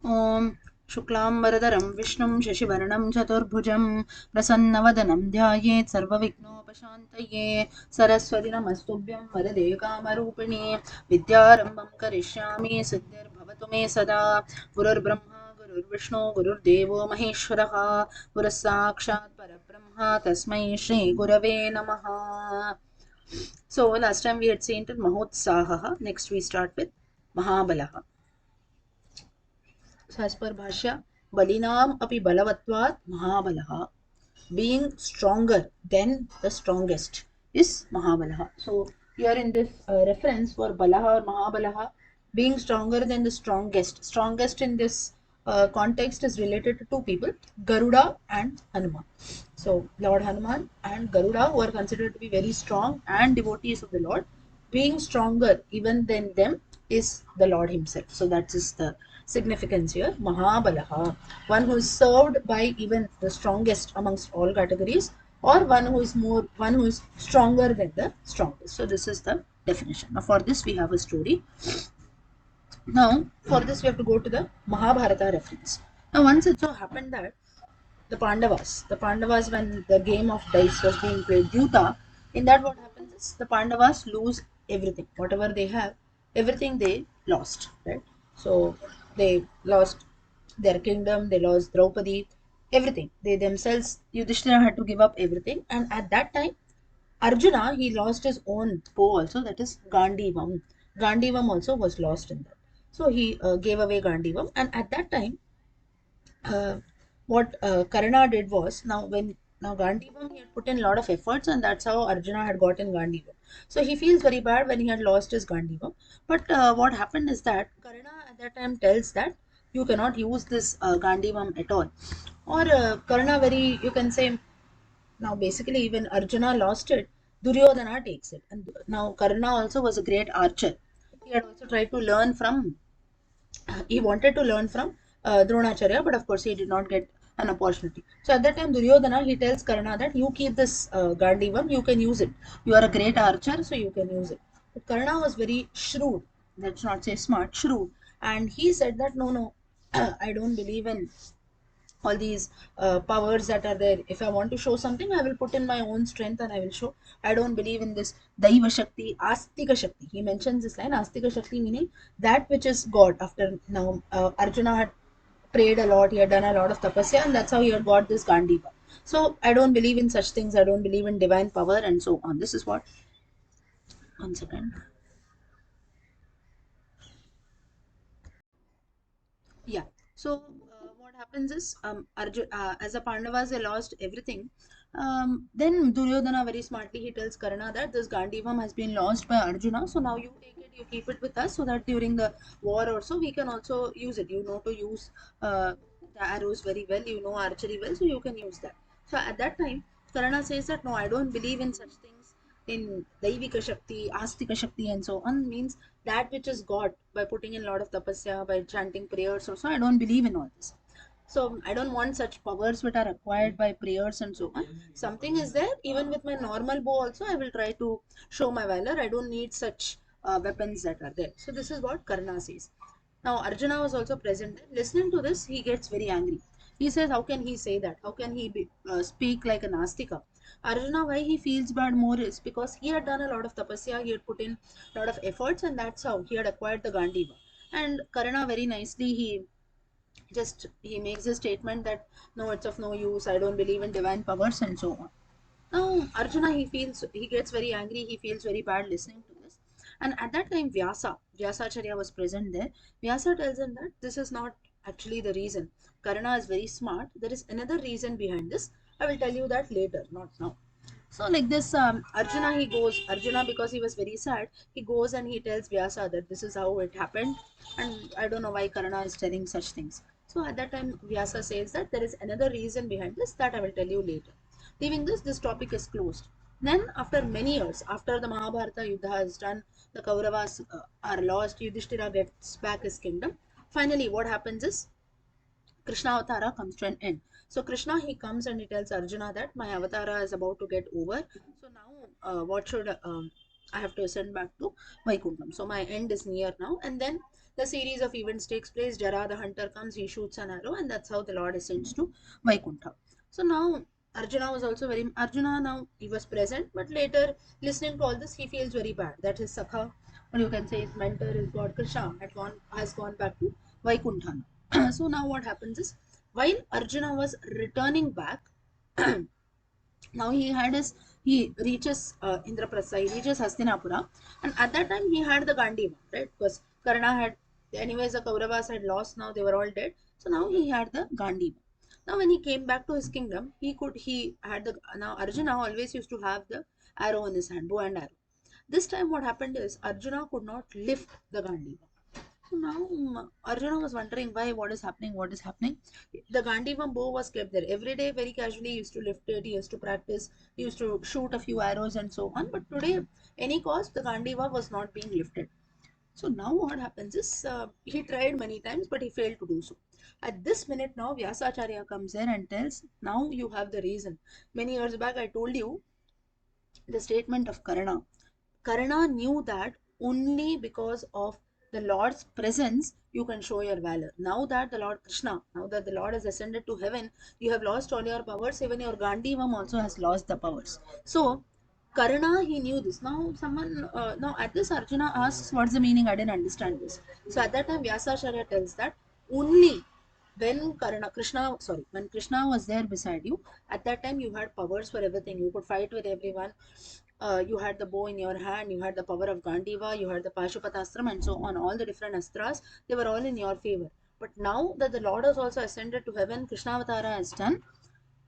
ॐ शुक्लाम्बरधरं विष्णुं शशिवर्णं चतुर्भुजं प्रसन्नवदनं ध्यायेत् सर्वविघ्नोपशान्तये सरस्वती नमस्तुभ्यं वरदे कामरूपिणे विद्यारम्भं करिष्यामि सिद्धिर्भवतु मे सदा गुरुर्ब्रह्मा गुरुर्विष्णु गुरुर्देवो महेश्वरः गुरुः साक्षात् परब्रह्म तस्मै श्रीगुरवे नमः. So last time we had seen till Mahotsaha. Next we start with Mahabalaha. So as per Bhashya, Balinam api balavatvat Mahabalaha. Being stronger than the strongest is Mahabalaha. So here in this reference for Balaha or Mahabalaha, being stronger than the strongest. Strongest in this context is related to two people, Garuda and Hanuman. So Lord Hanuman and Garuda, who are considered to be very strong and devotees of the Lord, being stronger even than them is the Lord himself. So that is the significance here. Mahabalaha, one who is served by even the strongest amongst all categories, or one who is stronger than the strongest. So this is the definition. Now for this we have a story. Now for this we have to go to the Mahabharata reference. Now once it so happened that the Pandavas, when the game of dice was being played, Dyuta, in that what happens is the Pandavas lose everything, whatever they have, everything they lost, right? So they lost their kingdom, they lost Draupadi, everything. They themselves, Yudhishthira had to give up everything, and at that time, Arjuna, he lost his own bow also, that is Gandivam. Gandivam also was lost in that. So he gave away Gandivam, and at that time, uh, what Karna did was, now Gandivam, he had put in a lot of efforts, and that's how Arjuna had gotten Gandivam. So he feels very bad when he had lost his Gandivam. But what happened is that Karna at that time tells that you cannot use this Gandivam at all. Or Karna, very, you can say, now basically when Arjuna lost it, Duryodhana takes it. And now Karna also was a great archer. He had also tried to learn from he wanted to learn from Dronacharya, but of course he did not get an opportunity. So at that time, Duryodhana, he tells Karna that you keep this Gandivam, you can use it. You are a great archer, so you can use it. But Karna was very shrewd, let's not say smart, shrewd. And he said that no, I don't believe in all these powers that are there. If I want to show something, I will put in my own strength and I will show. I don't believe in this Daiva Shakti, Astika Shakti. He mentions this line, Astika Shakti, meaning that which is God. After now, Arjuna had prayed a lot, he had done a lot of tapasya, and that's how he had got this Gandiva. So I don't believe in such things, I don't believe in divine power, and so on. This is what, one second. Yeah. So what happens is, as a Pandavas, they lost everything. Then Duryodhana very smartly he tells Karna that this Gandivam has been lost by Arjuna. So now you take it, you keep it with us, so that during the war also we can also use it. You know to use the arrows very well. You know archery well, so you can use that. So at that time, Karna says that no, I don't believe in such things. In Daivika Shakti, Astika Shakti, and so on, means that which is God, by putting in a lot of tapasya, by chanting prayers also. I don't believe in all this. So I don't want such powers which are acquired by prayers and so on. Something is there, even with my normal bow also, I will try to show my valor. I don't need such weapons that are there. So this is what Karna says. Now Arjuna was also present there. Listening to this, he gets very angry. He says, how can he say that? How can he speak like an astika? Arjuna, why he feels bad more is because he had done a lot of tapasya, he had put in a lot of efforts, and that's how he had acquired the Gandiva. And Karna very nicely he makes a statement that no, it's of no use, I don't believe in divine powers, and so on. Now Arjuna, he gets very angry, he feels very bad listening to this. And at that time Vyasacharya was present there. Vyasa tells him that this is not actually the reason. Karna is very smart. There is another reason behind this. I will tell you that later, not now. So like this, Arjuna, because he was very sad, he goes and he tells Vyasa that this is how it happened, and I don't know why Karna is telling such things. So at that time, Vyasa says that there is another reason behind this that I will tell you later. Leaving this topic is closed. Then, after many years, after the Mahabharata Yuddha is done, the Kauravas are lost, Yudhishthira gets back his kingdom. Finally, what happens is Krishna Avatara comes to an end. So Krishna, he comes and he tells Arjuna that my Avatara is about to get over. So now what should I have to ascend back to Vaikuntham. So my end is near now. And then The series of events takes place. Jara the hunter comes, he shoots an arrow, and that's how the Lord ascends to Vaikuntha. So now Arjuna was also very Arjuna now he was present, but later listening to all this, he feels very bad that his Sakha, or you can say his mentor, his God Krishna, has gone back to Vaikuntha. So now what happens is, while Arjuna was returning back, now he reaches Indraprastha, he reaches Hastinapura, and at that time he had the Gandiva, right? Because Karna had, anyways, the Kauravas had lost, now they were all dead. So now he had the Gandiva. Now when he came back to his kingdom, he had the, now Arjuna always used to have the arrow in his hand, bow and arrow. This time what happened is Arjuna could not lift the Gandiva. So now Arjuna was wondering why, what is happening, what is happening. The Gandivam bow was kept there. Every day, very casually, he used to lift it, he used to practice, he used to shoot a few arrows and so on. But today, any cost, the Gandiva was not being lifted. So now what happens is, he tried many times, but he failed to do so. At this minute now, Vyasacharya comes in and tells, now you have the reason. Many years back, I told you the statement of Karna. Karna knew that only because of the Lord's presence you can show your valor. Now that the Lord Krishna, now that the Lord has ascended to heaven, you have lost all your powers. Even your Gandivam also has lost the powers. So Karna, he knew this. Now someone, now at this Arjuna asks, what's the meaning? I didn't understand this. So at that time Vyasacharya tells that only when when Krishna was there beside you, at that time you had powers for everything. You could fight with everyone. You had the bow in your hand, you had the power of Gandiva, you had the Pashupatastra, and so on. All the different astras, they were all in your favor. But now that the Lord has also ascended to heaven, Krishnavatara has done,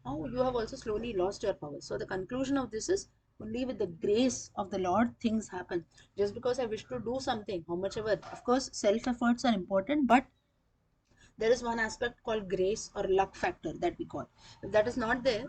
now you have also slowly lost your power. So the conclusion of this is, only with the grace of the Lord things happen. Just because I wish to do something, how much ever, of course, self efforts are important, but there is one aspect called grace or luck factor that we call. If that is not there,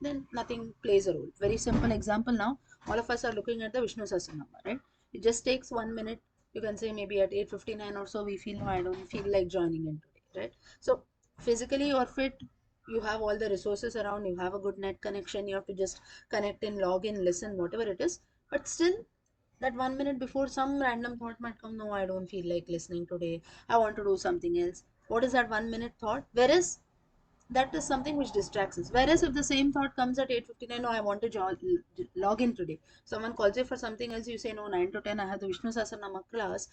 then nothing plays a role. Very simple example now. All of us are looking at the Vishnu Sahasranama, right? It just takes 1 minute. You can say maybe at 8:59 or so, we feel, no, I don't feel like joining in today, right? So physically you're fit, you have all the resources around, you have a good net connection, you have to just connect in, log in, listen, whatever it is. But still, that 1 minute before, some random thought might come, no, I don't feel like listening today, I want to do something else. What is that 1 minute thought? Whereas that is something which distracts us. Whereas if the same thought comes at 8:59, no, I want to log in today. Someone calls you for something else, you say, no, 9 to 10, I have the Vishnu Sahasranama class,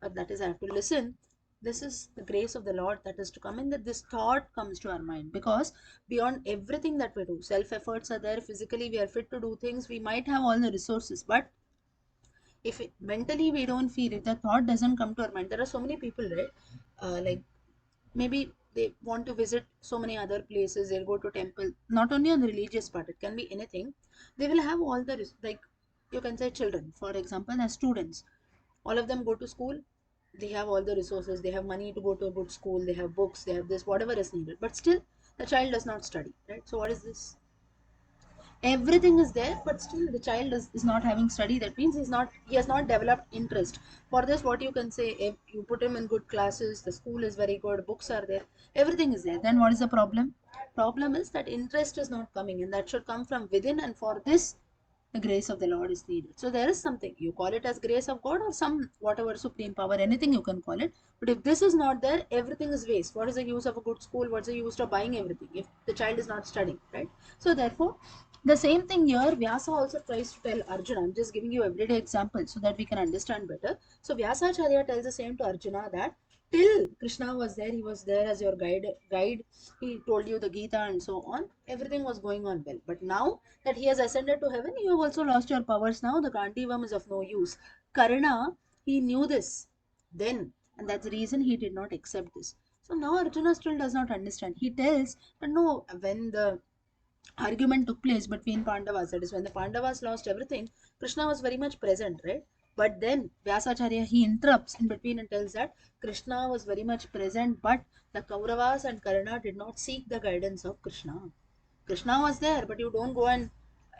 but that is, I have to listen. This is the grace of the Lord that is to come in, that this thought comes to our mind. Because beyond everything that we do, self efforts are there, physically we are fit to do things, we might have all the resources, but if mentally we don't feel, if the thought doesn't come to our mind, there are so many people, right? Like maybe they want to visit so many other places, they'll go to temple, not only on the religious part, it can be anything. They will have all the like, you can say children, for example, as students, all of them go to school, they have all the resources, they have money to go to a good school, they have books, they have this, whatever is needed, but still the child does not study, right? So what is this? Everything is there, but still the child is not having study. That means he has not developed interest for this. What you can say, if you put him in good classes, the school is very good, books are there, everything is there, then what is the problem is that interest is not coming, and that should come from within, and for this the grace of the Lord is needed. So there is something, you call it as grace of God or some whatever supreme power, anything you can call it. But if this is not there, everything is waste. What is the use of a good school? What's the use of buying everything if the child is not studying, right? So therefore, the same thing here, Vyasa also tries to tell Arjuna. I'm just giving you everyday examples so that we can understand better. So Vyasacharya tells the same to Arjuna, that till Krishna was there, he was there as your guide. He told you the Gita and so on. Everything was going on well. But now that he has ascended to heaven, you have also lost your powers now. The Gandivam is of no use. Karna, he knew this then, and that's the reason he did not accept this. So now Arjuna still does not understand. He tells that no, when the argument took place between Pandavas, that is when the Pandavas lost everything, Krishna was very much present, right? But then Vyasacharya, he interrupts in between and tells that Krishna was very much present, but the Kauravas and Karna did not seek the guidance of Krishna. Krishna was there, but you don't go and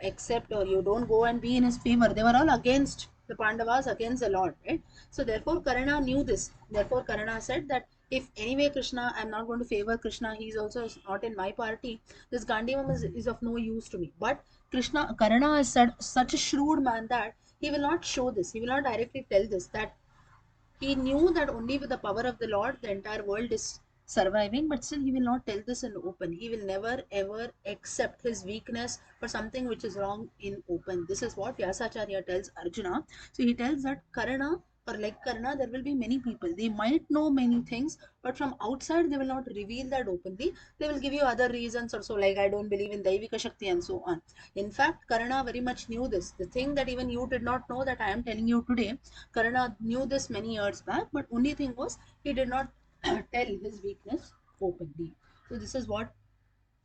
accept, or you don't go and be in his favor. They were all against the Pandavas, against the Lord, right? So therefore Karna knew this. Therefore Karna said that if anyway Krishna, I'm not going to favor Krishna, he's also not in my party, this Gandivam is of no use to me. But Karna is such a shrewd man that he will not show this, he will not directly tell this, that He knew that only with the power of the Lord the entire world is surviving, but still he will not tell this in open. He will never ever accept his weakness for something which is wrong in open. This is what Vyasacharya tells Arjuna. So he tells that Karna, or like Karna, there will be many people. They might know many things, but from outside they will not reveal that openly. They will give you other reasons also, like I don't believe in Daivika Shakti and so on. In fact, Karna very much knew this. The thing that even you did not know that I am telling you today, Karna knew this many years back, but only thing was he did not tell his weakness openly. So this is what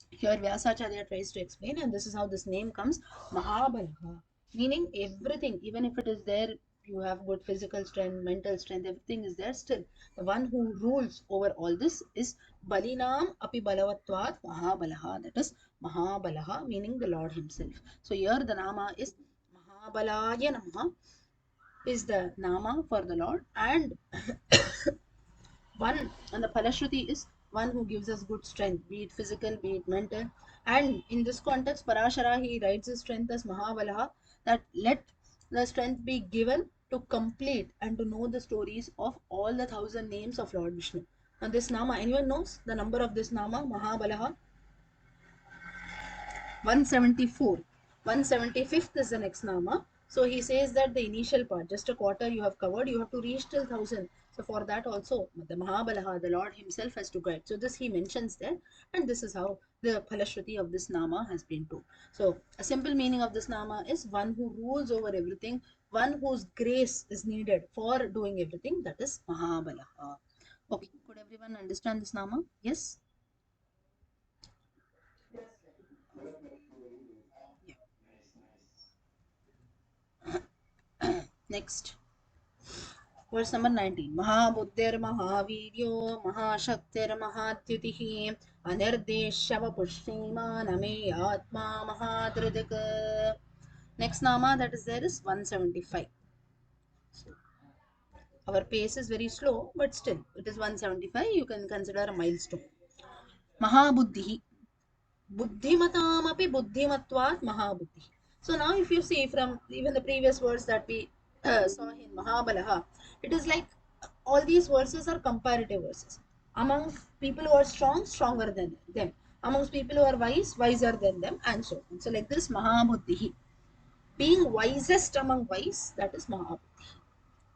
here Vyasacharya tries to explain, and this is how this name comes, Mahabalaha, meaning everything, even if it is there, you have good physical strength, mental strength, everything is there, still the one who rules over all this is Balinam api balavatvat Mahabalaha, that is Mahabalaha, meaning the Lord himself. So here the Nama is Mahabalaya Namaha, is the Nama for the Lord, and one, and the Palashruti is one who gives us good strength, be it physical, be it mental. And in this context, Parashara, he writes his strength as Mahabalaha, that let the strength be given to complete and to know the stories of all the 1,000 names of Lord Vishnu. And this Nama, anyone knows the number of this Nama, Mahabalaha? 174. 175th is the next Nama. So he says that the initial part, just a quarter you have covered, you have to reach till 1,000. So for that also, the Mahabalaha, the Lord himself has to guide. So this he mentions there, and this is how the Phalashruti of this Nama has been told. So a simple meaning of this Nama is one who rules over everything, one whose grace is needed for doing everything, that is Mahabalaha. Okay, could everyone understand this Nama? Yes? Yeah. Next. Verse number 19. Mahabuddhir Mahaviryo Mahashaktir Mahatyutihi Anirdeshava Pushtimaname Atma Mahadridika. Next Nama that is there is 175. So our pace is very slow, but still it is 175. You can consider a milestone. Mahabuddhi. Buddhimataamapi buddhimatvat mahabuddhi. So now if you see from even the previous words that we saw in Mahabalaha, it is like all these verses are comparative verses. Among people who are strong, stronger than them. Amongst people who are wise, wiser than them, and so on. So like this, Mahabuddhi. Being wisest among wise, that is Mahabuddhi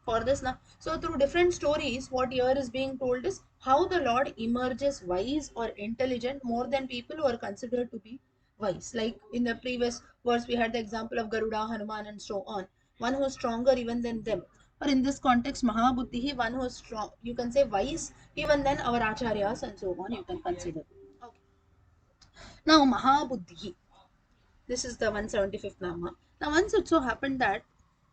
for this now. So through different stories, what here is being told is how the Lord emerges wise or intelligent more than people who are considered to be wise. Like in the previous verse, we had the example of Garuda, Hanuman, and so on. One who is stronger even than them. Or in this context, Mahabuddhi, one who is strong, you can say wise, even than our acharyas and so on, you can consider. Okay. Now, Mahabuddhi. This is the 175th Nama. Now, once it so happened that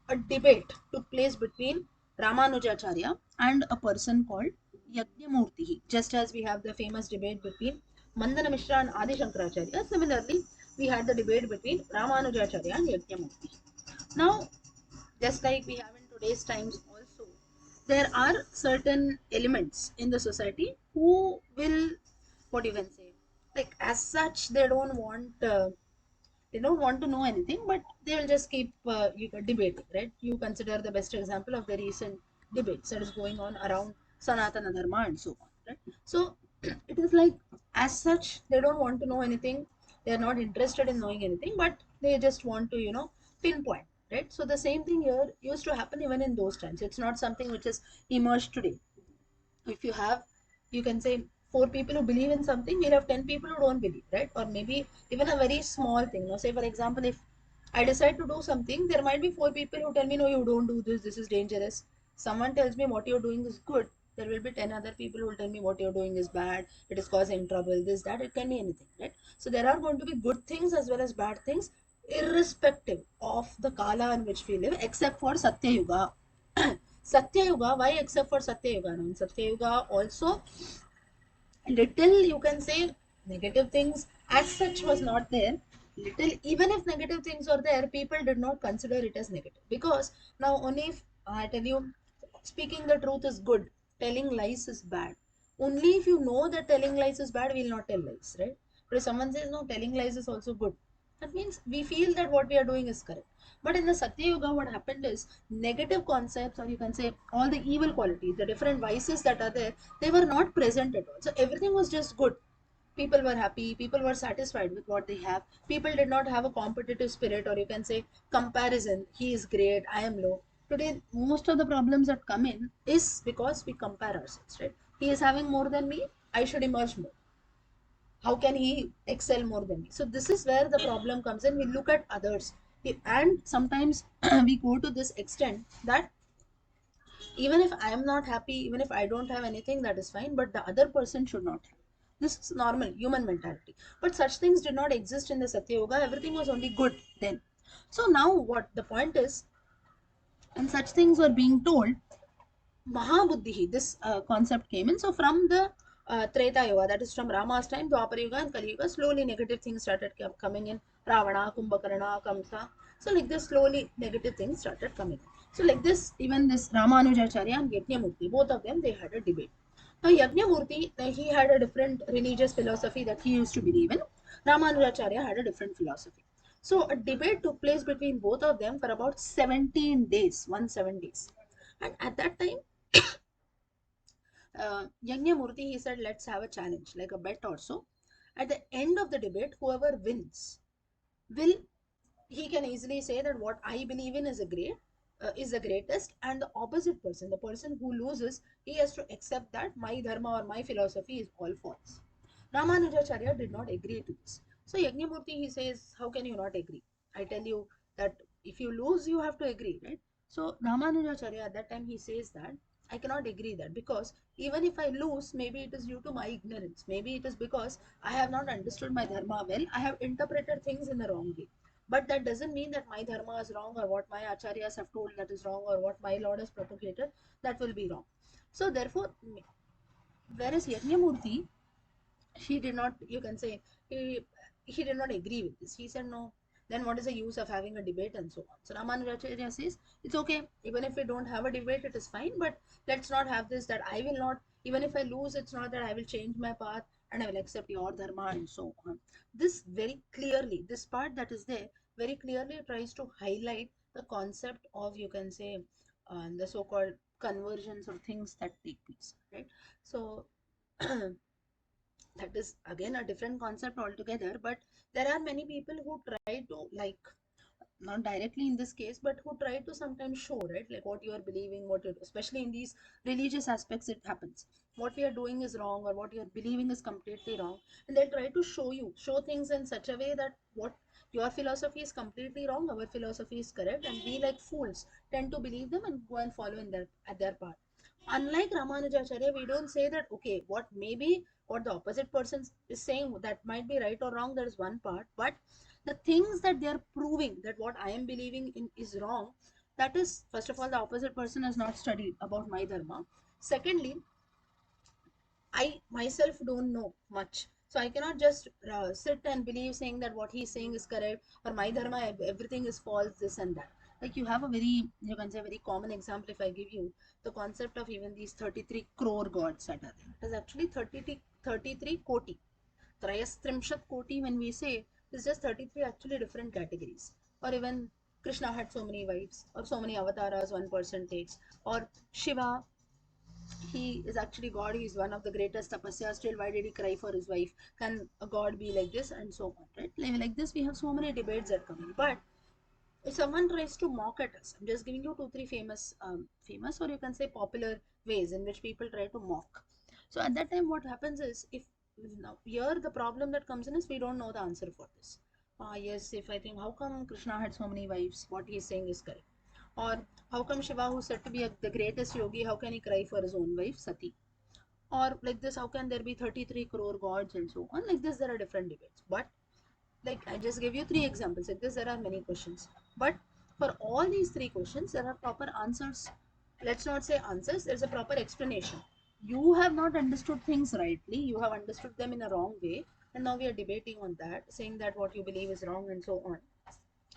a debate took place between Ramanujacharya and a person called Yajnamurti. Just as we have the famous debate between Mandana Mishra and Adi Shankaracharya, similarly, we had the debate between Ramanujacharya and Yajnamurti. Now, just like we have in today's times also, there are certain elements in the society who will, what you can say, like as such, they don't want to know anything, but they will just keep debating, right? You consider the best example of the recent debates that is going on around Sanatana Dharma and so on, right? So it is like, as such, they don't want to know anything. They are not interested in knowing anything, but they just want to, pinpoint, right? So the same thing here used to happen even in those times. It's not something which is emerged today. If you have, you can say, four people who believe in something, we'll have 10 people who don't believe, right? Or maybe even a very small thing. Now say for example, if I decide to do something, there might be four people who tell me, no, you don't do this, this is dangerous. Someone tells me what you're doing is good, there will be 10 other people who will tell me what you're doing is bad, it is causing trouble, this, that, it can be anything, right? So there are going to be good things as well as bad things, irrespective of the kala in which we live, except for Satya Yuga. Satya Yuga, why except for Satya Yuga? Now, in Satya Yuga also, little you can say negative things as such was not there. Little, even if negative things are there, people did not consider it as negative. Because now, only if I tell you, speaking the truth is good, telling lies is bad. Only if you know that telling lies is bad, we will not tell lies, right? But if someone says, no, telling lies is also good, That means we feel that what we are doing is correct. But in the Satya Yuga, what happened is negative concepts, or you can say all the evil qualities, the different vices that are there, they were not present at all. So everything was just good. People were happy, people were satisfied with what they have. People did not have a competitive spirit, or you can say comparison. He is great, I am low. Today, most of the problems that come in is because we compare ourselves, right? He is having more than me, I should emerge more. How can he excel more than me? So this is where the problem comes in. We look at others, and sometimes we go to this extent that even if I am not happy, even if I don't have anything, that is fine, but the other person should not have. This is normal human mentality, but such things did not exist in the Satya Yoga. Everything was only good then. So now what the point is, and such things were being told, Mahabuddhi, this concept came in. So from the Treta Yuga, that is from Rama's time, Dwapara Yuga and Kali Yuga, slowly negative things started coming in. Ravana, Kumbhakarna, Kamsa. So like this, slowly negative things started coming in. So like this, even this Ramanujacharya and Yajnamurti, both of them, they had a debate. Now Yajnamurti, he had a different religious philosophy that he used to believe in. Ramanujacharya had a different philosophy. So a debate took place between both of them for about 17 days, 17 days. And at that time, Yajnamurti, he said, let's have a challenge, like a bet or so. At the end of the debate, whoever wins will, he can easily say that what I believe in is is the greatest, and the opposite person, the person who loses, he has to accept that my dharma or my philosophy is all false. Ramanujacharya did not agree to this. So Yajnamurti, he says, how can you not agree? I tell you that if you lose, you have to agree, right? So Ramanujacharya at that time, he says that I cannot agree that, because even if I lose, maybe it is due to my ignorance. Maybe it is because I have not understood my dharma well. I have interpreted things in the wrong way. But that doesn't mean that my dharma is wrong, or what my acharyas have told that is wrong, or what my Lord has propagated that will be wrong. So therefore, whereas Yajnamurti, he did not, you can say, he did not agree with this. He said no, then what is the use of having a debate and so on. So Ramanujacharya says it's okay, even if we don't have a debate, it is fine, but let's not have this, that I will not, even if I lose, it's not that I will change my path and I will accept your dharma and so on. This very clearly, this part that is there, very clearly tries to highlight the concept of, you can say, the so-called conversions or things that take place, right? So that is again a different concept altogether, but there are many people who try to, like, not directly in this case, but who try to sometimes show, right, like what you are believing, what you're, especially in these religious aspects, it happens, what we are doing is wrong, or what you're believing is completely wrong, and they'll try to show things in such a way that what your philosophy is completely wrong, our philosophy is correct, and we, like fools, tend to believe them and go and follow in their at their path. Unlike Ramanujacharya, we don't say that okay, what maybe what the opposite person is saying, that might be right or wrong, that is one part, but the things that they are proving that what I am believing in is wrong, that is, first of all, the opposite person has not studied about my dharma. Secondly, I myself don't know much. So I cannot just sit and believe saying that what he's saying is correct, or my dharma, everything is false, this and that. Like you have a very, you can say, very common example if I give you the concept of even these 33 crore gods that are there. It is actually 33 koti. Trayastrimshat koti, when we say, is just 33 actually different categories. Or even Krishna had so many wives, or so many avatars one person takes, or Shiva, he is actually God, he is one of the greatest tapasya, still why did he cry for his wife? Can a God be like this? And so on, right? Like this, we have so many debates that come in. But if someone tries to mock at us, I'm just giving you two, three famous, or you can say popular ways in which people try to mock. So at that time, what happens is, if now here the problem that comes in is we don't know the answer for this. Yes, if I think, how come Krishna had so many wives? What he is saying is correct. Or how come Shiva, who's said to be the greatest yogi, how can he cry for his own wife, Sati? Or like this, how can there be 33 crore gods and so on? Like this, there are different debates. But like I just gave you three examples. Like this, there are many questions. But for all these three questions, there are proper answers. Let's not say answers, there's a proper explanation. You have not understood things rightly, you have understood them in a wrong way, and now we are debating on that, saying that what you believe is wrong and so on.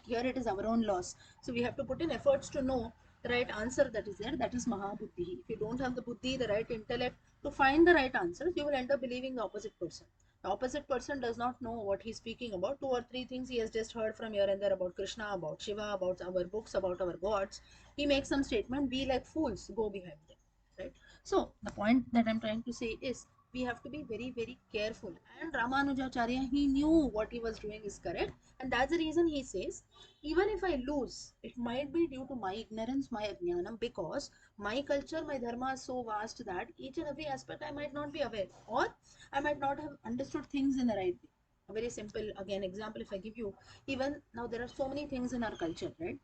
Here it is our own loss. So we have to put in efforts to know the right answer that is there, that is Mahabuddhi. If you don't have the buddhi, the right intellect to find the right answers, you will end up believing the opposite person. The opposite person does not know what he's speaking about. Two or three things he has just heard from here and there about Krishna, about Shiva, about our books, about our gods. He makes some statement, we like fools go behind them, right? So the point that I'm trying to say is we have to be very, very careful. And Ramanujacharya, he knew what he was doing is correct, and that's the reason he says, even if I lose, it might be due to my ignorance, my ajnanam, because my culture, my dharma is so vast that each and every aspect I might not be aware, or I might not have understood things in the right way. A very simple, again, example if I give you, even now there are so many things in our culture, right?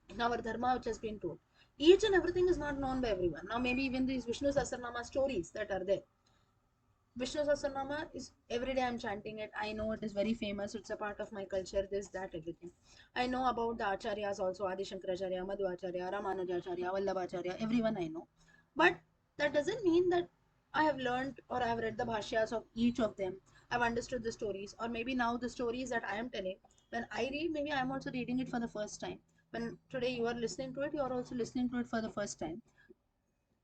In our dharma which has been told. Each and everything is not known by everyone. Now maybe even these Vishnu Sahasranama stories that are there. Vishnu Sahasranama is every day I'm chanting it. I know it is very famous. It's a part of my culture. This, that, everything. I know about the acharyas also. Adi Shankaracharya, Madhvacharya, Ramanujacharya, Vallabhacharya. Everyone I know. But that doesn't mean that I have learned or I have read the bhashyas of each of them. I've understood the stories, or maybe now the stories that I am telling. When I read, maybe I'm also reading it for the first time. When today you are listening to it, you are also listening to it for the first time.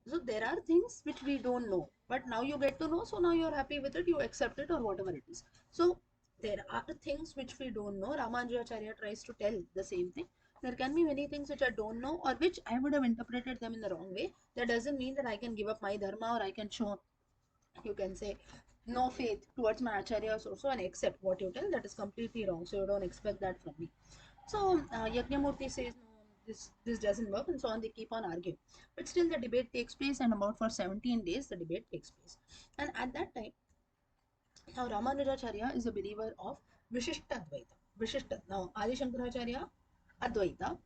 So there are things which we don't know, but now you get to know, so now you're happy with it, you accept it, or whatever it is. So there are things which we don't know. Ramanujacharya tries to tell the same thing. There can be many things which I don't know, or which I would have interpreted them in the wrong way. That doesn't mean that I can give up my dharma, or I can show, you can say, no faith towards my acharyas also and accept what you tell. That is completely wrong, so you don't expect that from me. So Yajnamurti says, no, this doesn't work, and so on. They keep on arguing, but still the debate takes place, and about for 17 days the debate takes place. And at that time, now Ramanujacharya is a believer of Vishishta Advaita. Vishishta. Now Adi Shankaracharya Advaita,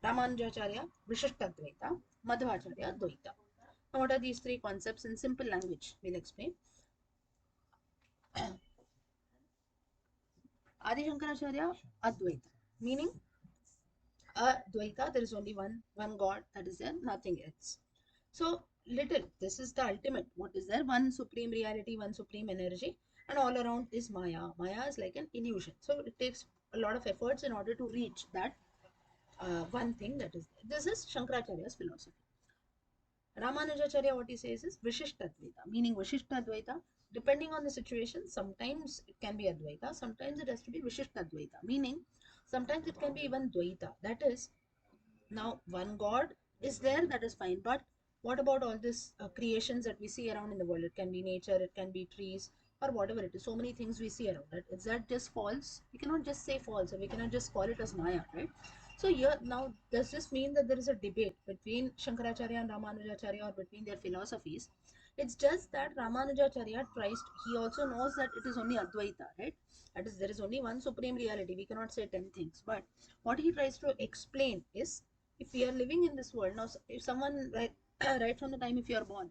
Ramanujacharya Vishishta Advaita, Madhvacharya Advaita. Now what are these three concepts in simple language? We'll explain. Adi Shankaracharya Advaita, meaning Advaita, there is only one God that is there, nothing else. So little, this is the ultimate. What is there? One supreme reality, one supreme energy, and all around is Maya. Maya is like an illusion. So it takes a lot of efforts in order to reach that one thing that is there. This is Shankaracharya's philosophy. Ramanujacharya, what he says is Vishishtadvaita, meaning Vishishtadvaita, depending on the situation, sometimes it can be Advaita, sometimes it has to be Vishishtadvaita, meaning sometimes it can be even Dvaita. That is, now one God is there, that is fine, but what about all these creations that we see around in the world? It can be nature, it can be trees, or whatever it is. So many things we see around it. Is that just false? We cannot just say false, or we cannot just call it as Maya, right? So here now, does this mean that there is a debate between Shankaracharya and Ramanujacharya, or between their philosophies? It's just that Ramanujacharya tries, he also knows that it is only Advaita, right? That is, there is only one supreme reality. We cannot say 10 things. But what he tries to explain is, if we are living in this world now, if someone right from the time if you are born,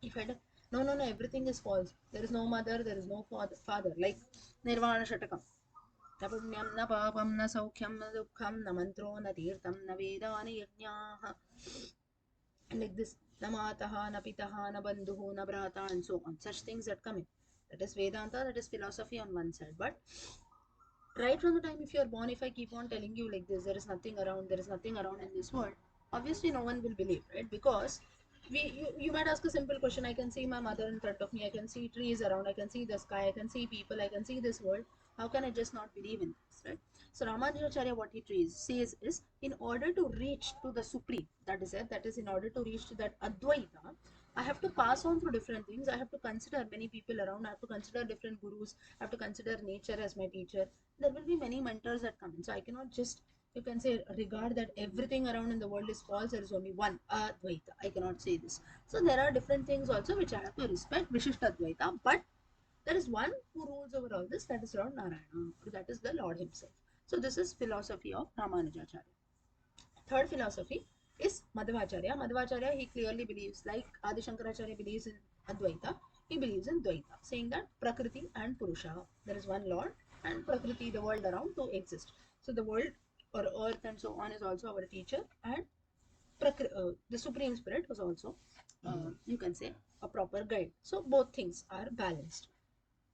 if I no, everything is false, there is no mother, there is no father, like Nirvana Shatakam. न पुण्यं न पापं न सौख्यं न दुःखं न मन्त्रो न तीर्थं न वेदा न यज्ञाः, like this, न मातः न पितः न बन्धुः न भ्राता, and so on, such things that come in. That is Vedanta, that is philosophy on one side. But right from the time if you're born, if I keep on telling you like this, there is nothing around, there is nothing around in this world, obviously no one will believe, right? Because you might ask a simple question. I can see my mother in front of me, I can see trees around, I can see the sky, I can see people, I can see this world. How can I just not believe in this, right? So Ramanujacharya, what he says is, in order to reach to the supreme, that is it, that is, in order to reach to that Advaita, I have to pass on through different things. I have to consider many people around. I have to consider different gurus. I have to consider nature as my teacher. There will be many mentors that come in. So I cannot just, you can say, regard that everything around in the world is false. There is only one Advaita. I cannot say this. So there are different things also which I have to respect, Vishishta Advaita. But there is one who rules over all this. That is Lord Narayana. That is the Lord Himself. So this is philosophy of Ramanujacharya. Third philosophy is Madhvacharya. Madhvacharya, he clearly believes, like Adi Shankaracharya believes in Advaita, he believes in Dvaita, saying that Prakriti and Purusha, there is one Lord, and Prakriti, the world around, to exist. So the world or earth and so on is also our teacher, and the Supreme Spirit was also, you can say, a proper guide. So both things are balanced.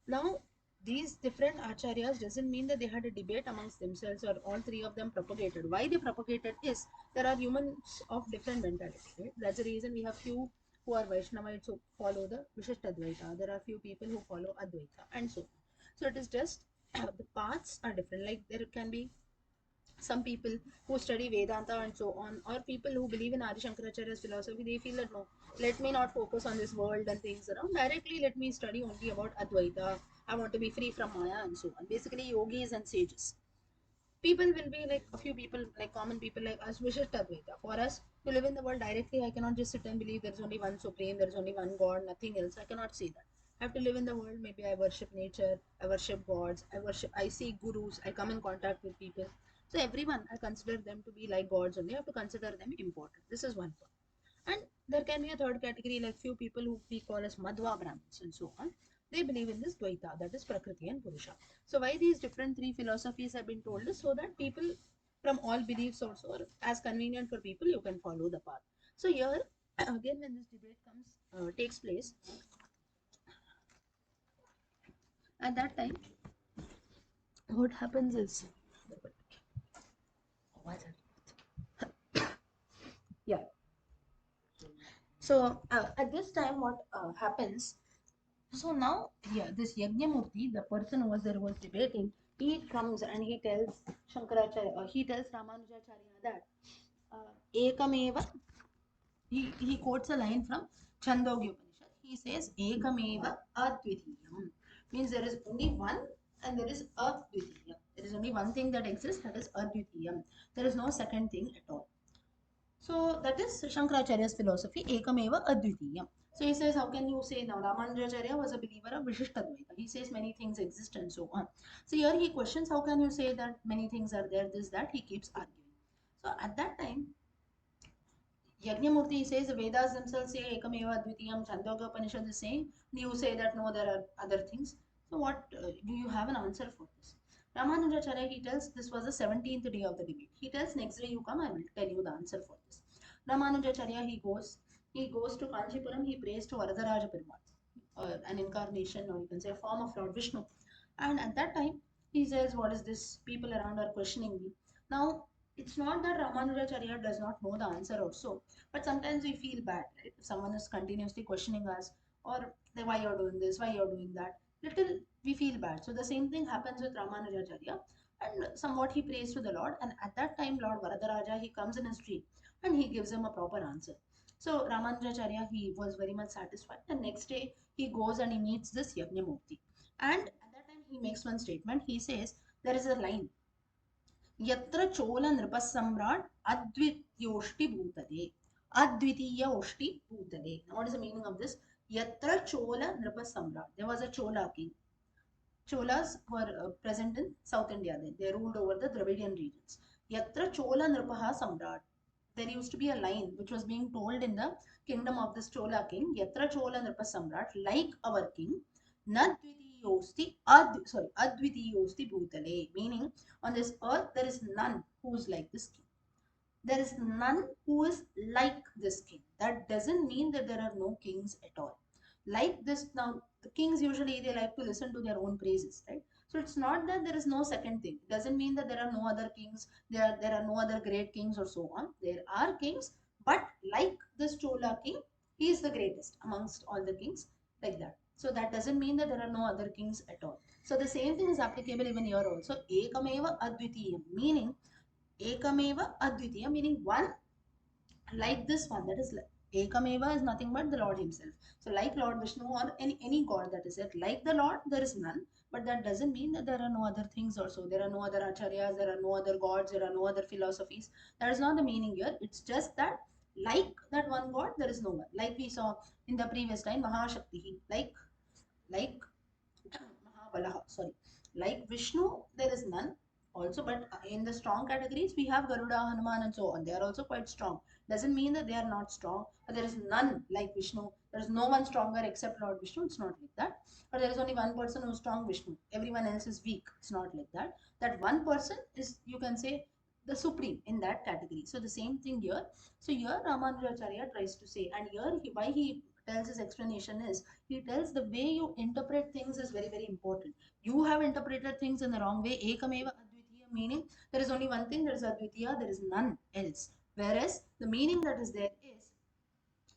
Now, these different acharyas doesn't mean that they had a debate amongst themselves or all three of them propagated. Why they propagated is, there are humans of different mentality, right? That's the reason we have few who are Vaishnavites who follow the Vishishtadvaita. There are few people who follow Advaita, and so on. So it is just the paths are different. Like there can be some people who study Vedanta and so on, or people who believe in Adi Shankaracharya's philosophy, they feel that no, let me not focus on this world and things around. Directly, let me study only about Advaita. I want to be free from Maya and so on. Basically, yogis and sages. People will be like a few people, like common people like us, wish it Advaita. For us to live in the world directly, I cannot just sit and believe there's only one supreme, there's only one God, nothing else. I cannot say that. I have to live in the world. Maybe I worship nature, I worship gods, I see gurus, I come in contact with people. So everyone, I consider them to be like gods only. I have to consider them important. This is one point. And there can be a third category, like few people who we call as Madhva Brahmins and so on. They believe in this Dvaita, that is Prakriti and Purusha. So why these different three philosophies have been told is so that people from all beliefs also, or as convenient for people, you can follow the path. So here, again, when this debate takes place, at that time, what happens is, yeah. So at this time, what happens? So now, yeah, this Yagnamurti, the person who was there who was debating, he comes and he tells Shankaracharya, he tells Ramanujacharya that Ekameva, he quotes a line from Chandogya Upanishad. He says, Ekameva Advitiyam. Means there is only one and there is Advitiyam. There is only one thing that exists, that is Advitiyam. There is no second thing at all. So that is Shankaracharya's philosophy, Ekameva Advitiyam. So he says, how can you say now Ramanujacharya was a believer of Vishishtadvaita? He says many things exist and so on. So here he questions, how can you say that many things are there, this, that? He keeps arguing. So at that time, Yagnamurti says the Vedas themselves say Ekameva Advitiyam, Chandogya Upanishad is saying, you say that no, there are other things. So what do you have an answer for this? Ramanujacharya, he tells this was the 17th day of the debate. He tells next day you come, I will tell you the answer for this. Ramanujacharya, he goes to Kanchipuram, he prays to Varadaraja Perumal, an incarnation or you can say a form of Lord Vishnu. And at that time, he says, what is this? People around are questioning me. Now, it's not that Ramanujacharya does not know the answer also, but sometimes we feel bad, right? If someone is continuously questioning us, or why you're doing this, why you're doing that, little we feel bad. So the same thing happens with Ramanujacharya, and somewhat he prays to the Lord, and at that time, Lord Varadaraja, he comes in his dream and he gives him a proper answer. So Ramanujacharya, he was very much satisfied. The next day, he goes and he meets this Yagnamurti. And at that time, he makes one statement. He says, there is a line, Yatra Chola Nripasamrat Advityoshti Bhutade. Advitiya Oshti Bhutade. Now, what is the meaning of this? Yatra Chola Nripasamrat. There was a Chola king. Cholas were present in South India then. They ruled over the Dravidian regions. Yatra Chola Nripaha Samrat. There used to be a line which was being told in the kingdom of this Chola king, Yatra Chola Nripa Samrat, like our king, Advitiyosti Bhutale, meaning on this earth there is none who is like this king. There is none who is like this king. That doesn't mean that there are no kings at all. Like this, now the kings usually they like to listen to their own praises, right? So it's not that there is no second thing. It doesn't mean that there are no other kings, there are no other great kings or so on. There are kings, but like this Chola king, he is the greatest amongst all the kings, like that. So that doesn't mean that there are no other kings at all. So the same thing is applicable even here also. Ekameva Advitiyam, meaning Ekameva Advitiya, meaning one like this one, that is like Ekameva is nothing but the Lord Himself. So, like Lord Vishnu or any god that is there, like the Lord, there is none. But that doesn't mean that there are no other things also. There are no other acharyas, there are no other gods, there are no other philosophies. That is not the meaning here. It's just that, like that one god, there is no one. Like we saw in the previous line, Mahashakti, like Mahabalaha, sorry. Like Vishnu, there is none also, but in the strong categories, we have Garuda, Hanuman, and so on. They are also quite strong. Doesn't mean that they are not strong, but there is none like Vishnu. There is no one stronger except Lord Vishnu. It's not like that. But there is only one person who is strong, Vishnu. Everyone else is weak. It's not like that. That one person is, you can say, the supreme in that category. So the same thing here. So here Ramanujacharya tries to say, and here why he tells his explanation is, he tells the way you interpret things is very, very important. You have interpreted things in the wrong way. Ekameva Advitiya, meaning there is only one thing, there is Advitiya, there is none else. Whereas the meaning that is there is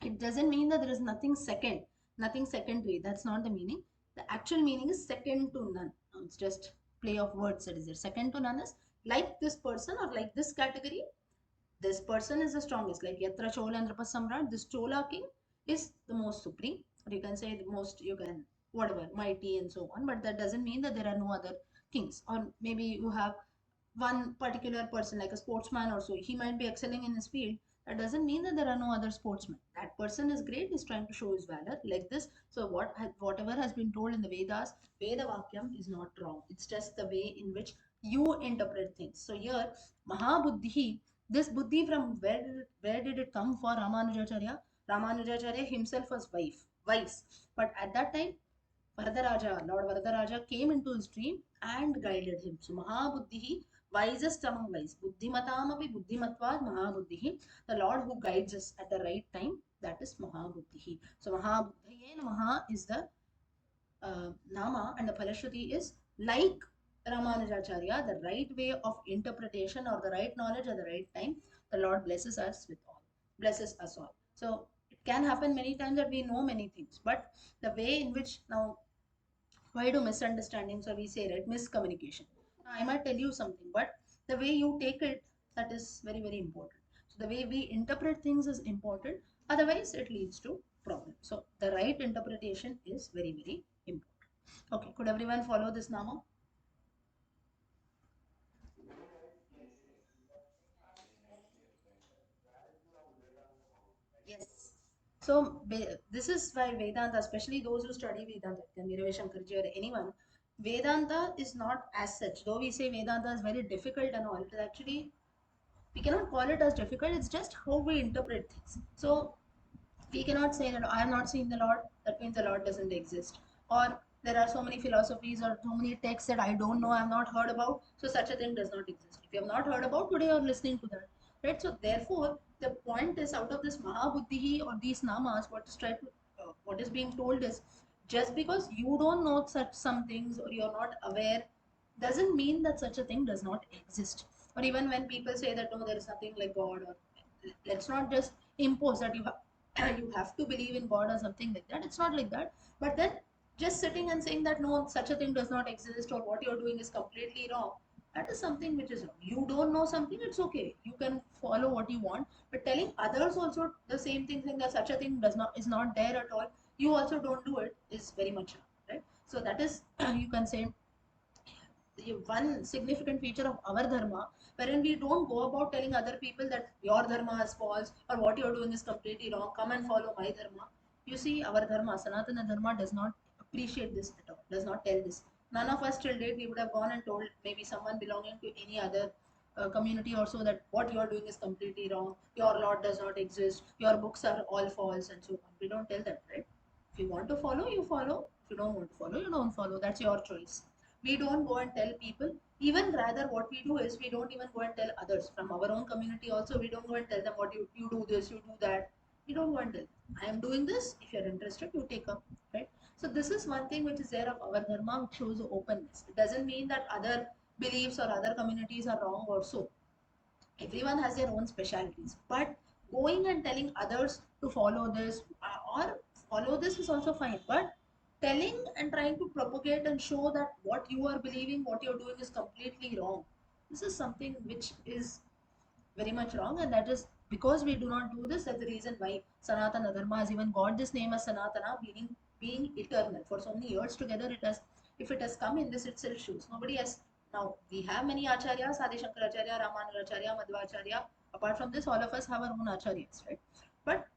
It doesn't mean that there is nothing second, nothing secondary. That's not the meaning. The actual meaning is second to none. It's just play of words that is there. Second to none is like this person or like this category, this person is the strongest. Like Yatra Chola and Nrapa Samrat, this Chola king is the most supreme, or you can say the most, you can, whatever, mighty and so on. But that doesn't mean that there are no other kings. Or maybe you have one particular person, like a sportsman or so, he might be excelling in his field. That doesn't mean that there are no other sportsmen. That person is great, he's trying to show his valor, like this. So whatever has been told in the Vedas, Veda Vakyam is not wrong. It's just the way in which you interpret things. So here, Mahabuddhi, this buddhi, from where did it come for Ramanujacharya? Ramanujacharya himself was wise, but at that time Varadaraja, Lord Varadaraja came into his dream and guided him. So Mahabuddhi, wisest among wise. Buddhimatamapi buddhimatvad Mahabuddhi. The Lord who guides us at the right time, that is Mahabuddhi. So Mahabuddhiye Maha is the Nama, and the Phalashruti is like Ramanujacharya, the right way of interpretation or the right knowledge at the right time. The Lord blesses us with all, blesses us all. So it can happen many times that we know many things, but the way in which now, why do misunderstandings, or we say, right, miscommunication? Now, I might tell you something, but the way you take it, that is very, very important. So the way we interpret things is important. Otherwise, it leads to problem. So the right interpretation is very, very important. Okay, could everyone follow this Nama? Yes. So this is why Vedanta, especially those who study Vedanta, can be Ravi Shankarji or anyone, Vedanta is not as such. Though we say Vedanta is very difficult and all, it is actually, we cannot call it as difficult. It's just how we interpret things. So we cannot say that I have not seen the Lord, that means the Lord doesn't exist. Or there are so many philosophies or so many texts that I don't know, I have not heard about, so such a thing does not exist. If you have not heard about, today you're listening to that. Right? So therefore, the point is, out of this Mahabuddhi or these namas, what is being told is, just because you don't know such some things or you're not aware, doesn't mean that such a thing does not exist. Or even when people say that no, there is nothing like God, or let's not just impose that you have to believe in God or something like that. It's not like that. But then just sitting and saying that no, such a thing does not exist, or what you're doing is completely wrong, that is something which is wrong. You don't know something, it's okay. You can follow what you want, but telling others also the same thing, saying that such a thing does not is not there at all, you also don't do it, is very much wrong, right? So that is you can say one significant feature of our dharma, wherein we don't go about telling other people that your dharma is false or what you're doing is completely wrong, come and follow my dharma. You see, our dharma, Sanatana Dharma, does not appreciate this at all, does not tell this. None of us till date, we would have gone and told maybe someone belonging to any other community also that what you're doing is completely wrong, your Lord does not exist, your books are all false, and so on. We don't tell that, right? If you want to follow, you follow. If you don't want to follow, you don't follow. That's your choice. We don't go and tell people. Even rather, what we do is we don't even go and tell others from our own community also. We don't go and tell them what you do this, you do that. We don't go and tell. I am doing this. If you are interested, you take up. Right. So this is one thing which is there of our dharma, which shows openness. It doesn't mean that other beliefs or other communities are wrong or so. Everyone has their own specialities, but going and telling others to follow this or follow this is also fine, but telling and trying to propagate and show that what you are believing, what you're doing is completely wrong, this is something which is very much wrong. And that is because we do not do this, that's the reason why Sanatana Dharma has even got this name as Sanatana, meaning being eternal. For so many years together, it has, if it has come in this itself shows nobody has. Now we have many acharyas, Adi Shankaracharya, Ramanujacharya, Madhvacharya. Apart from this, all of us have our own acharyas, right? But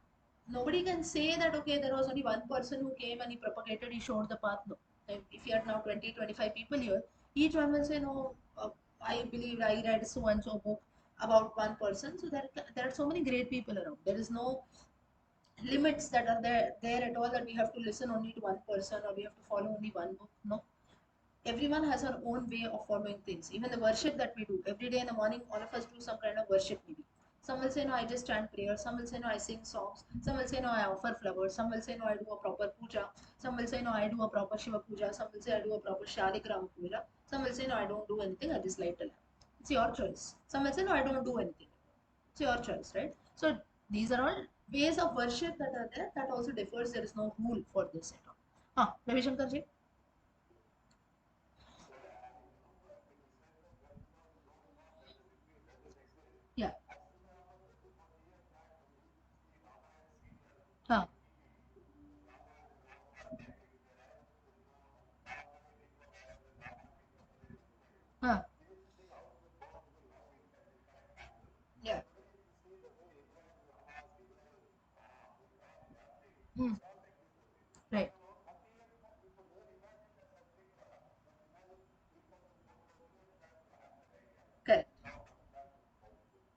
nobody can say that okay, there was only one person who came and he propagated, he showed the path. No. If you have now 20, 25 people here, each one will say no, I believe I read so and so book about one person. So there are so many great people around. There is no limits that are there at all, that we have to listen only to one person or we have to follow only one book. No, everyone has our own way of following things. Even the worship that we do every day in the morning, all of us do some kind of worship maybe. Some will say no, I just chant prayer. Some will say no, I sing songs. Some will say no, I offer flowers. Some will say no, I do a proper puja. Some will say no, I do a proper Shiva puja. Some will say I do a proper Shaligrama puja. Some will say no, I don't do anything, I just light a lamp. It's your choice. Some will say no, I don't do anything. It's your choice, right? So these are all ways of worship that are there, that also differs. There is no rule for this at all. Ravi Shankar ji? Yeah. Huh. Huh. Yeah. Hmm. Right. Correct.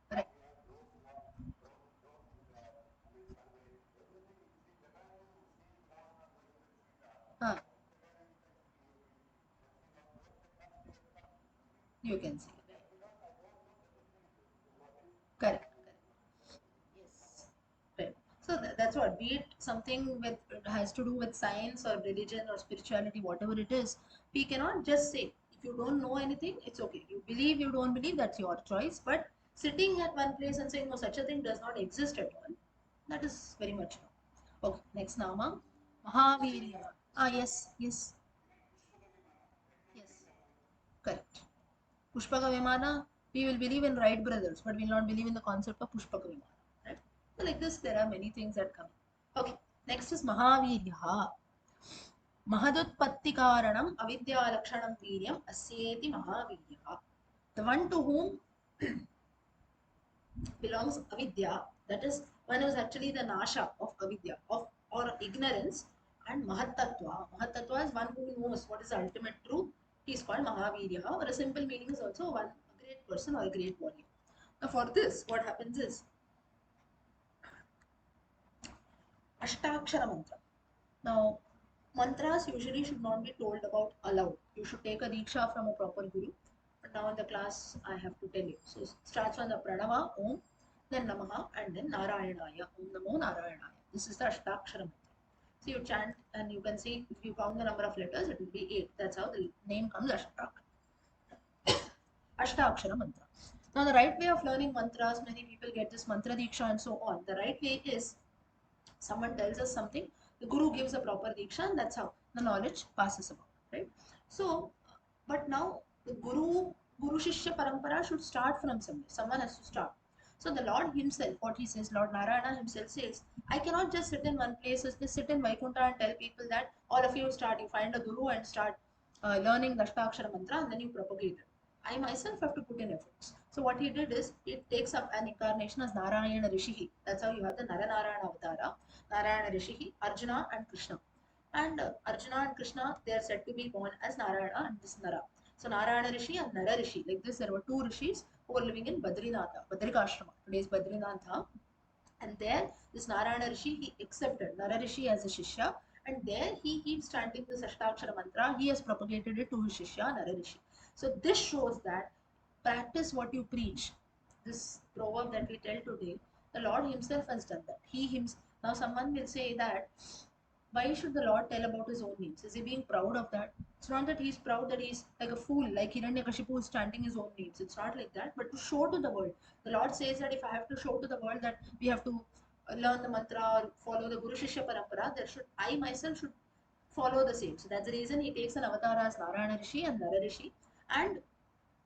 Correct. Huh. You can see. Correct. Correct. Yes. Right. So that's what, be it something with it has to do with science or religion or spirituality, whatever it is, we cannot just say if you don't know anything, it's okay. You believe, you don't believe, that's your choice. But sitting at one place and saying no, such a thing does not exist at all, that is very much wrong. Okay, next Nama. Mahavirya. Yes, yes, yes. Correct. Pushpaka Vimana, we will believe in Wright brothers, but we will not believe in the concept of Pushpaka Vimana. Right? So like this, there are many things that come. Okay, next is Mahavirya. Mahadutpattikaranam avidyalakshanam viryam asyeti Mahavirya. The one to whom belongs avidya, that is one who is actually the nasha of avidya, of or ignorance, and mahatatva. Mahatatva is one who knows what is the ultimate truth. He is called Mahavirya, or a simple meaning is also one a great person or a great warrior. Now for this, what happens is Ashtakshara mantra. Now, mantras usually should not be told about aloud. You should take a diksha from a proper guru. But now in the class, I have to tell you. So it starts on the pranava, om, then namaha, and then narayanaya, om namo narayanaya. This is the ashtakshara mantra. So you chant, and you can see if you count the number of letters, it will be 8. That's how the name comes Ashtakshara mantra. Now the right way of learning mantras, many people get this mantra diksha and so on. The right way is someone tells us something, the guru gives a proper diksha, and that's how the knowledge passes about, right? So, but now the guru shishya parampara should start from somewhere. Someone has to start. So the Lord himself, what he says, Lord Narayana himself says, I cannot just sit in one place, just sit in Vaikuntha and tell people that all of you start, you find a guru and start learning the Ashtakshara mantra, and then you propagate it. I myself have to put in efforts. So what he did is he takes up an incarnation as Narayana Rishihi. That's how you have the Naranarayana Avatara, Narayana Rishihi, Arjuna and Krishna. And Arjuna and Krishna, they are said to be born as Narayana and this Nara. So Narayana Rishi and Nara Rishi. Like this, there were two rishis who were living in Badrinatha, Badrikashrama. Today's Badrinatha. And there, this Narayana Rishi, he accepted Nara Rishi as a Shishya. And there he keeps chanting this Ashtakshara mantra. He has propagated it to his Shishya, Nara Rishi. So this shows that practice what you preach. This proverb that we tell today, the Lord himself has done that. He himself. Now someone will say that why should the Lord tell about his own names? Is he being proud of that? It's not that he's proud that he's like a fool, like Hiranyakashipu is chanting his own names. It's not like that, but to show to the world. The Lord says that if I have to show to the world that we have to learn the mantra or follow the Guru Shishya Parampara, there should I myself should follow the same. So that's the reason he takes an avatar as Narayana Rishi and Nara Rishi, and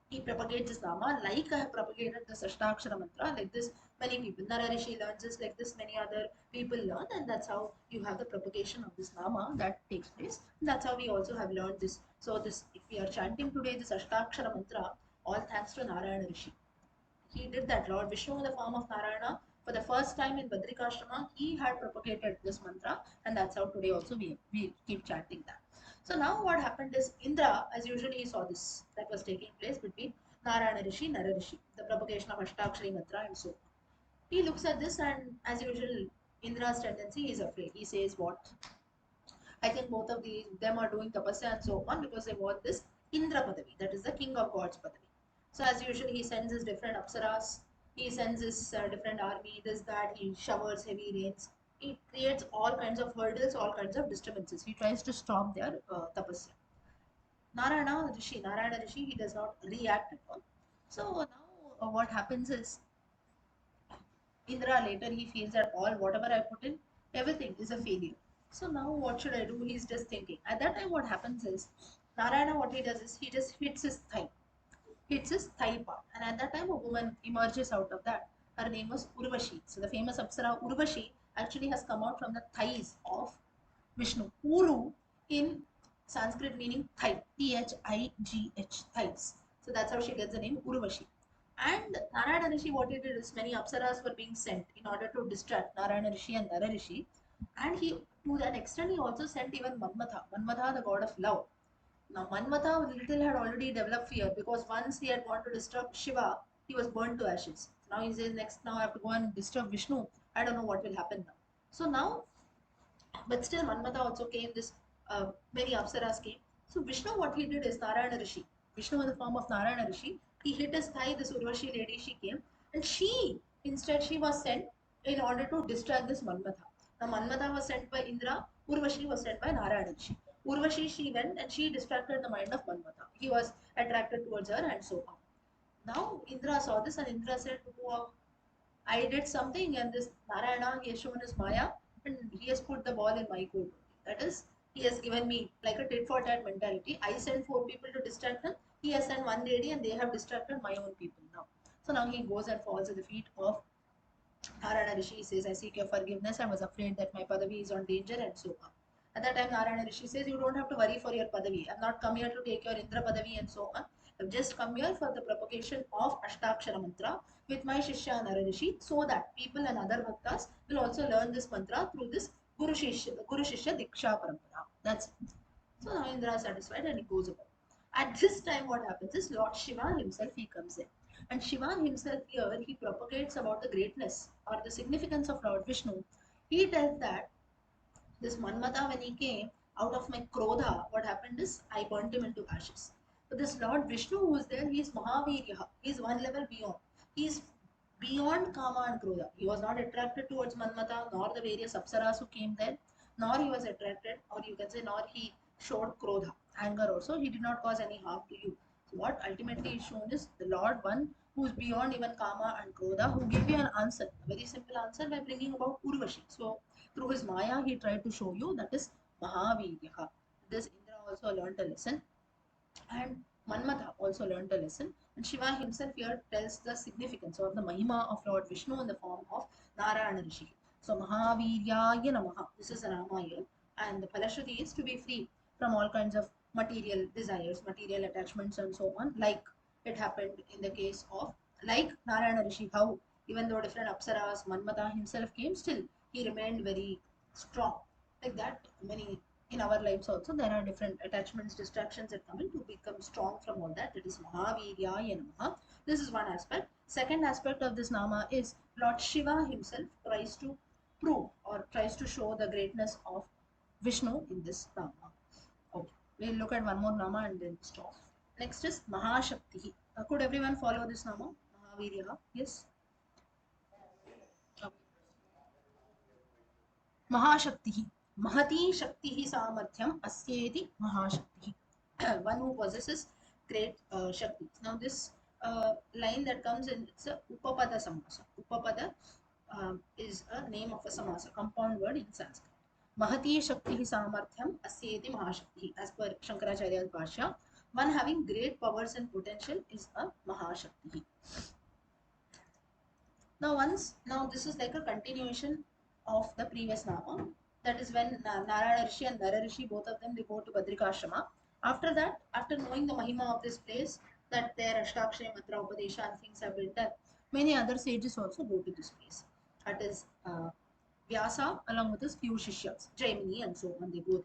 he propagates this Nama like I have propagated the Ashtakshara mantra, like this many people. Nara Rishi learns this, like this many other people learn, and that's how you have the propagation of this Nama that takes place. And that's how we also have learned this. So this, if we are chanting today this Ashtakshara mantra, all thanks to Narayana Rishi. He did that. Lord Vishnu in the form of Narayana, for the first time in Badrikashrama, he had propagated this mantra, and that's how today also we keep chanting that. So now what happened is Indra, as usually he saw this that was taking place between Narayana Rishi, Nara Rishi, the propagation of Ashtakshari mantra and so on. He looks at this, and as usual, Indra's tendency is afraid. He says, what? I think both of these them are doing tapasya and so on because they want this Indra Padavi, that is the king of gods Padavi. So as usual, he sends his different apsaras, he sends his different army, this, that, he showers heavy rains. He creates all kinds of hurdles, all kinds of disturbances. He tries to stop their tapasya. Narayana Rishi, he does not react at all. So now what happens is Indra later he feels that all whatever I put in, everything is a failure. So now what should I do? He's just thinking. At that time, what happens is Narayana, what he does is he just hits his thigh part, and at that time a woman emerges out of that. Her name was Urvashi. So the famous Apsara Urvashi actually has come out from the thighs of Vishnu. Uru in Sanskrit meaning thigh, Thigh, thighs. So that's how she gets the name Urvashi. And Narayana Rishi, what he did is many apsaras were being sent in order to distract Narayana Rishi and Nara Rishi. And he, to that extent, he also sent even Manmatha, Manmatha, the god of love. Now, Manmatha little had already developed fear because once he had gone to disturb Shiva, he was burned to ashes. Now he says, next, now I have to go and disturb Vishnu. I don't know what will happen now. So now, but still Manmatha also came, this many Apsaras came. So Vishnu, what he did is Narayana Rishi. Vishnu in the form of Narayana Rishi, he hit his thigh, this Urvashi lady, she came, and instead she was sent in order to distract this Manmatha. Now Manmatha was sent by Indra, Urvashi was sent by Narayana Rishi. Urvashi, she went and she distracted the mind of Manmatha. He was attracted towards her and so on. Now Indra saw this and Indra said, wow, I did something and this Narayana, he has shown his Maya and he has put the ball in my court. That is, he has given me like a tit for tat mentality. I sent four people to distract him. He has sent one lady and they have distracted my own people now. So now he goes and falls at the feet of Narayana Rishi. Says, I seek your forgiveness. I was afraid that my Padavi is on danger and so on. At that time, Narayana Rishi says, you don't have to worry for your Padavi. I've not come here to take your Indra Padavi and so on. I've just come here for the propagation of Ashtakshara Mantra with my Shishya Nara Rishi so that people and other bhaktas will also learn this mantra through this Guru Shishya Diksha Parampara. That's it. So now Indra is satisfied and he goes about. At this time, what happens is Lord Shiva himself he comes in. And Shiva himself here he propagates about the greatness or the significance of Lord Vishnu. He tells that this Manmata, when he came out of my Krodha, what happened is I burnt him into ashes. But this Lord Vishnu who is there, he is Mahavirya. He is one level beyond. He is beyond Kama and Krodha. He was not attracted towards Manmata, nor the various Apsaras who came there, nor he was attracted, or you can say, nor he showed Krodha, anger also. He did not cause any harm to you. So what ultimately is shown is the Lord one who is beyond even Kama and Krodha, who gave you an answer, a very simple answer by bringing about Urvashi. So through his Maya, he tried to show you that is Mahavirya. This Indra also learned a lesson, and Manmatha also learned a lesson. And Shiva himself here tells the significance of the Mahima of Lord Vishnu in the form of Narayana Rishi. So Mahaviryaya Namaha. This is a Rama here. And the Palashruti is to be free from all kinds of material desires, material attachments, and so on, like it happened in the case of like Narayana Rishi, how even though different Apsaras, Manmatha himself came, still he remained very strong. Like that, many in our lives also there are different attachments, distractions that come in to become strong from all that. It is Mahaviryaya Namaha. This is one aspect. Second aspect of this Nama is Lord Shiva himself tries to prove or tries to show the greatness of Vishnu in this Nama. Okay, we'll look at one more Nama and then stop. Next is Mahashakti. Could everyone follow this Nama? Mahavirya. Yes. Okay. Mahashakti. Mahati Shakti Samarthyam Asyeti Mahashakti. One who possesses great Shakti. Now, this line that comes in, it's a Upapada Samasa. Upapada is a name of a Samasa, compound word in Sanskrit. Mahati Shakti Samarthyam Asyeti Mahashakti. As per Shankaracharya's Bhashya, one having great powers and potential is a Mahashakti. Now this is like a continuation of the previous Nama. That is when Narayana Rishi and Nara Rishi, both of them, they go to Badrikashrama. After that, after knowing the Mahima of this place, that their Ashtakshari Mantra Upadesha and things have been done, many other sages also go to this place. That is Vyasa along with his few Shishyas, Jaimini and so on, they go there.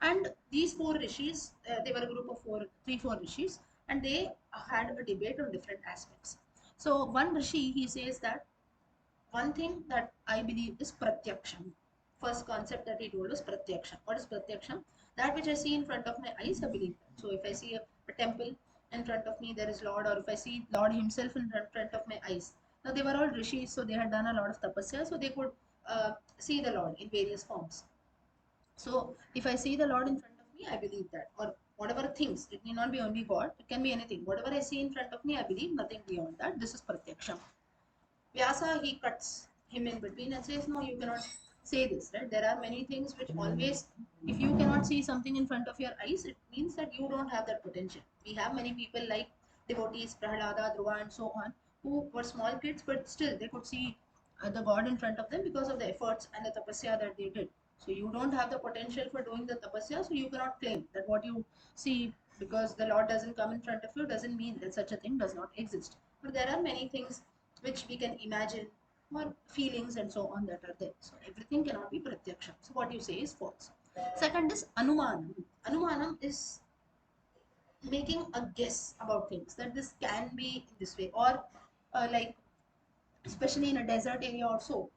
And these four rishis, they were a group of four rishis, and they had a debate on different aspects. So one rishi, he says that one thing that I believe is pratyaksham. First concept that he told us pratyaksham. What is pratyaksham? That which I see in front of my eyes, I believe that. So if I see a temple in front of me, there is Lord, or if I see Lord himself in front of my eyes. Now they were all rishis, so they had done a lot of tapasya, so they could see the Lord in various forms. So if I see the Lord in front of me, I believe that. Or whatever things, it need not be only God, it can be anything. Whatever I see in front of me, I believe, nothing beyond that. This is pratyaksham. Vyasa, he cuts him in between and says, no, you cannot say this, right? There are many things which always, if you cannot see something in front of your eyes, it means that you don't have that potential. We have many people like devotees, Prahlada, Dhruva, and so on, who were small kids, but still they could see the god in front of them because of the efforts and the tapasya that they did. So you don't have the potential for doing the tapasya, so you cannot claim that what you see, because the lord doesn't come in front of you, doesn't mean that such a thing does not exist. But there are many things which we can imagine, or feelings and so on, that are there. So everything cannot be pratyaksha. So what you say is false. Second is anumanam. Anumanam is making a guess about things, that this can be in this way, or like especially in a desert area or so,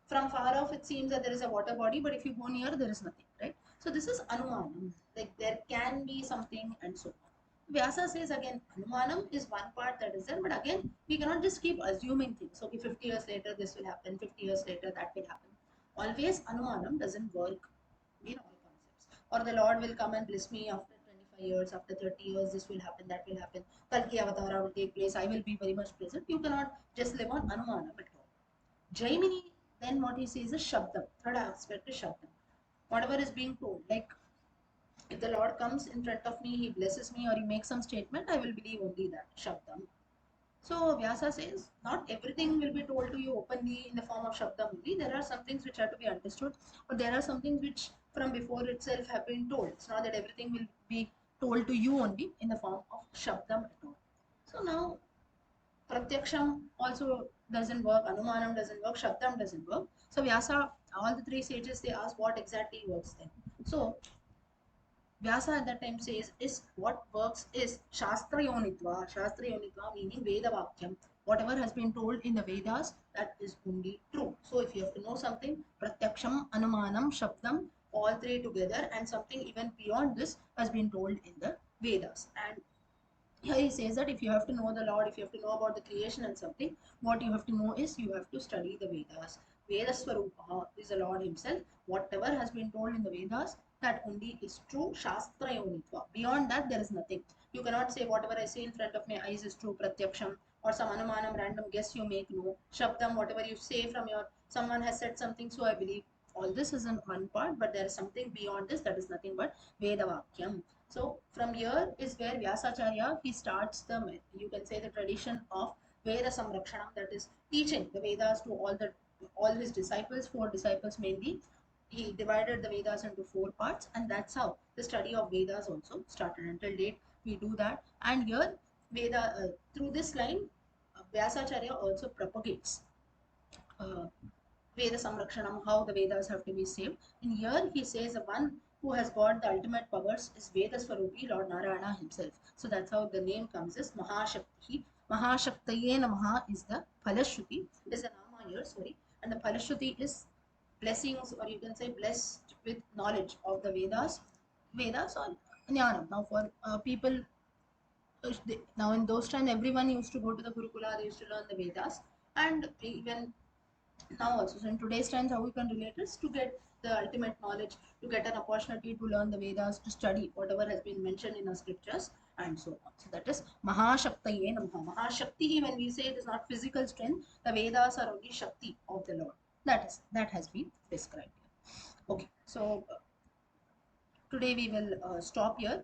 from far off it seems that there is a water body, but if you go near there is nothing, right? So this is anumanam, like there can be something and so on. Vyasa says again, anumanam is one part that is there, but again we cannot just keep assuming things. Okay, 50 years later this will happen, 50 years later that will happen. Always anumanam doesn't work in all concepts. Or the lord will come and bless me after 25 years, after 30 years, this will happen, that will happen, kalki avatara will take place, I will be very much present. You cannot just live on anumanam at all. Jaimini, then what he says is Shabdam. Third aspect is Shabdam. Whatever is being told, like if the Lord comes in front of me, he blesses me, or he makes some statement, I will believe only that. Shabdam. So Vyasa says, not everything will be told to you openly in the form of Shabdam only. There are some things which have to be understood, or there are some things which from before itself have been told. It's not that everything will be told to you only in the form of Shabdam at all. So now Pratyaksham also doesn't work, Anumanam doesn't work, Shabdam doesn't work. So Vyasa, all the three sages, they ask what exactly works then. So Vyasa at that time says is what works is Shastra Yonitva. Shastra Yonitva meaning Veda Vakyam. Whatever has been told in the Vedas, that is only true. So if you have to know something, Pratyaksham, Anumanam, Shabdam, all three together, and something even beyond this has been told in the Vedas. And here he says that if you have to know the Lord, if you have to know about the creation and something, what you have to know is you have to study the Vedas. Vedaswarupaha is the Lord himself. Whatever has been told in the Vedas, that only is true. Shastra Yonitva. Beyond that, there is nothing. You cannot say whatever I see in front of my eyes is true, Pratyaksham, or some Anumanam random guess you make, no. Shabdam, whatever you say from your, someone has said something, so I believe. All this is in one part, but there is something beyond this that is nothing but Vedavakyam. So from here is where Vyasacharya, he starts the, you can say, the tradition of Veda Samrakshanam, that is teaching the Vedas to all his disciples, four disciples mainly. He divided the Vedas into four parts, and that's how the study of Vedas also started. Until date we do that. And here Veda, through this line, Vyasacharya also propagates uh, Veda Samrakshanam, how the Vedas have to be saved. And here he says the one who has got the ultimate powers is Veda Swarupi, Lord Narayana himself. So that's how the name comes as Mahashakti. Mahashaktaye Namaha is the Phalashruti. It is a Nama here, sorry. And the Phalashruti is blessings, or you can say blessed with knowledge of the Vedas. Vedas or Jnanam. Now for people, now in those times everyone used to go to the Gurukula, they used to learn the Vedas. And even now also, so in today's times how we can relate is to get the ultimate knowledge, to get an opportunity to learn the Vedas, to study whatever has been mentioned in the scriptures and so on. So that is Mahashaktaye Namaha. Mahashakti, when we say it is not physical strength, the Vedas are only Shakti of the Lord. That has been described here. Okay, so today we will stop here.